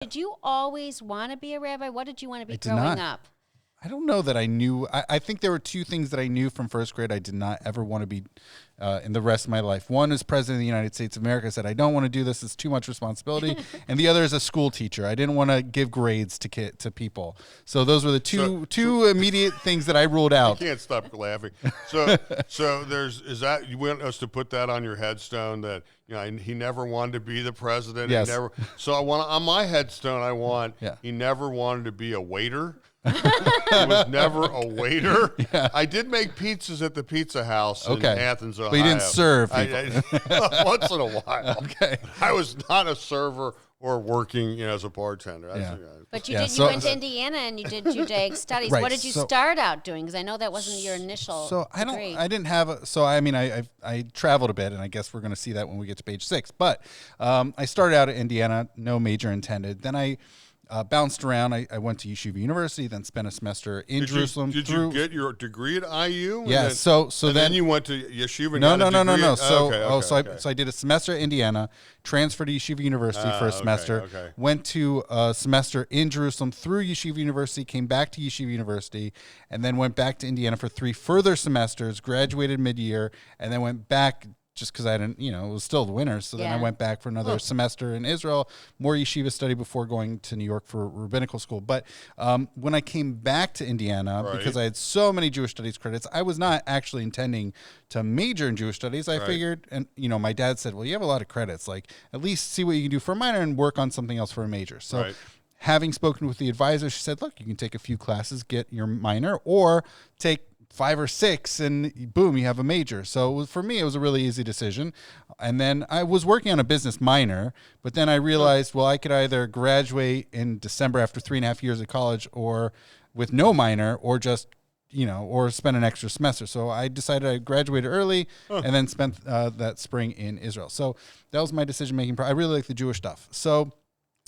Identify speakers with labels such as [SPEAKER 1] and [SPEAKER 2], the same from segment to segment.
[SPEAKER 1] Did you always want to be a rabbi? What did you want to be
[SPEAKER 2] did
[SPEAKER 1] growing
[SPEAKER 2] not.
[SPEAKER 1] up?
[SPEAKER 2] I don't know that I knew. I think there were two things that I knew from first grade I did not ever want to be in the rest of my life. One is President of the United States of America. I said, I don't want to do this. It's too much responsibility. And the other is a school teacher. I didn't want to give grades to people. So those were the two immediate things that I ruled out.
[SPEAKER 3] I can't stop laughing. So you want us to put that on your headstone that he never wanted to be the president.
[SPEAKER 2] Yes.
[SPEAKER 3] So I want on my headstone. I want he never wanted to be a waiter. He was never a waiter.
[SPEAKER 2] Yeah.
[SPEAKER 3] I did make pizzas at the Pizza House in Athens, Ohio.
[SPEAKER 2] But you didn't serve people.
[SPEAKER 3] Once in a while.
[SPEAKER 2] Okay.
[SPEAKER 3] I was not a server or working as a bartender.
[SPEAKER 1] But you you went to Indiana and you did Judaic studies.
[SPEAKER 2] Right,
[SPEAKER 1] what did you start out doing? Because I know that wasn't your initial degree.
[SPEAKER 2] I didn't have I traveled a bit, and I guess we're going to see that when we get to page 6. But I started out at Indiana, no major intended. Then I bounced around. I went to Yeshiva University, then spent a semester in Jerusalem.
[SPEAKER 3] Did you get your degree at IU?
[SPEAKER 2] Yeah. So then
[SPEAKER 3] you went to Yeshiva.
[SPEAKER 2] No.
[SPEAKER 3] So
[SPEAKER 2] I did a semester at Indiana, transferred to Yeshiva University for a semester, went to a semester in Jerusalem through Yeshiva University, came back to Yeshiva University, and then went back to Indiana for 3 further semesters, graduated mid-year, and then went back just because I didn't, it was still the winter. So then I went back for another semester in Israel, more yeshiva study before going to New York for rabbinical school. But when I came back to Indiana, because I had so many Jewish studies credits, I was not actually intending to major in Jewish studies. I figured, and my dad said, well, you have a lot of credits, like at least see what you can do for a minor and work on something else for a major. So having spoken with the advisor, she said, look, you can take a few classes, get your minor, or take 5 or 6 and boom, you have a major. So for me, it was a really easy decision. And then I was working on a business minor, but then I realized, well, I could either graduate in December after 3.5 years of college or with no minor or just, or spend an extra semester. So I decided I graduated early and then spent that spring in Israel. So that was my decision-making. I really like the Jewish stuff. So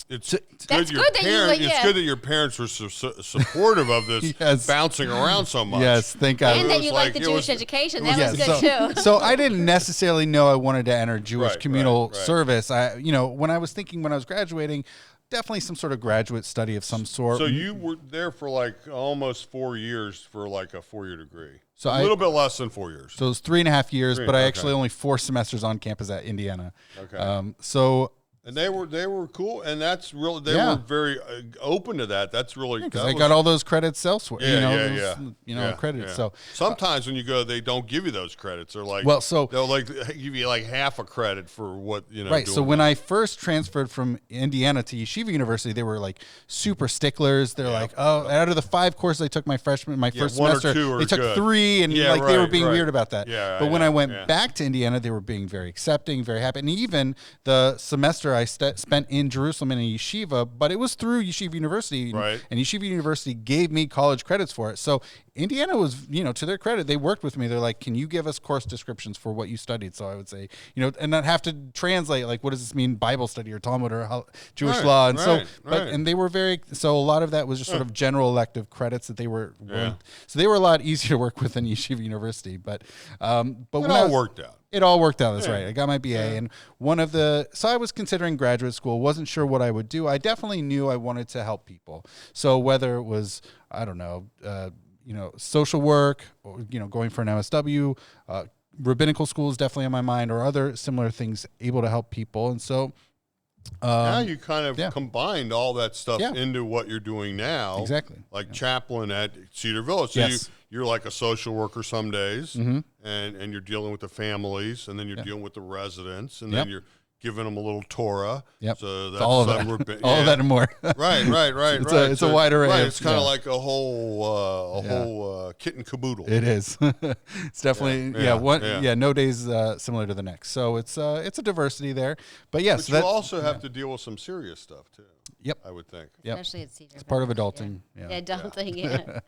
[SPEAKER 3] it's good that your parents were supportive of this bouncing around so much.
[SPEAKER 2] Yes, thank God.
[SPEAKER 1] And that you like the Jewish education. That was good too.
[SPEAKER 2] So I didn't necessarily know I wanted to enter Jewish communal service. When I was graduating, definitely some sort of graduate study of some sort.
[SPEAKER 3] So you were there for almost 4 years for a 4-year degree.
[SPEAKER 2] So
[SPEAKER 3] a little bit less than 4 years.
[SPEAKER 2] So it was 3.5 years, but I actually only 4 semesters on campus at Indiana.
[SPEAKER 3] Okay. And they were cool, and that's really they were very open to that. That's really
[SPEAKER 2] because I got all those credits elsewhere. Credits.
[SPEAKER 3] Yeah.
[SPEAKER 2] So
[SPEAKER 3] sometimes when you go, they don't give you those credits. They're like, they'll give you half a credit for what
[SPEAKER 2] Right. So when I first transferred from Indiana to Yeshiva University, they were super sticklers. They're out of the 5 courses I took my first semester, they took 3, and they were being weird about that.
[SPEAKER 3] Yeah.
[SPEAKER 2] But when I went back to Indiana, they were being very accepting, very happy, and even the semester I spent in Jerusalem in a yeshiva, but it was through Yeshiva University, and Yeshiva University gave me college credits for it. So Indiana was, to their credit, they worked with me. They're like, can you give us course descriptions for what you studied? So I would say, and not have to translate, what does this mean, Bible study or Talmud or Jewish law? And and they were so a lot of that was just sort of general elective credits that they were, so they were a lot easier to work with than Yeshiva University. But when
[SPEAKER 3] it all worked out.
[SPEAKER 2] It all worked out. That's right. I got my BA, and so I was considering graduate school. Wasn't sure what I would do. I definitely knew I wanted to help people. So whether it was, I don't know, social work, or, going for an MSW, rabbinical school is definitely on my mind, or other similar things able to help people. And so
[SPEAKER 3] now you kind of combined all that stuff into what you're doing now.
[SPEAKER 2] Exactly.
[SPEAKER 3] Chaplain at Cedar Village. So you're like a social worker some days, and you're dealing with the families, and then you're dealing with the residents, and then you're giving them a little Torah.
[SPEAKER 2] Yep.
[SPEAKER 3] So that's
[SPEAKER 2] all of that. All of that and more.
[SPEAKER 3] Right.
[SPEAKER 2] It's a wide array.
[SPEAKER 3] Right. It's kind of like a whole kit and caboodle.
[SPEAKER 2] It is. It's definitely no days similar to the next. So it's a diversity there. But yes,
[SPEAKER 3] but you also have to deal with some serious stuff too.
[SPEAKER 2] Yep.
[SPEAKER 3] I would think.
[SPEAKER 2] Yep.
[SPEAKER 1] Especially at Cedar.
[SPEAKER 2] It's part of adulting.
[SPEAKER 1] Yeah, adulting. Yeah.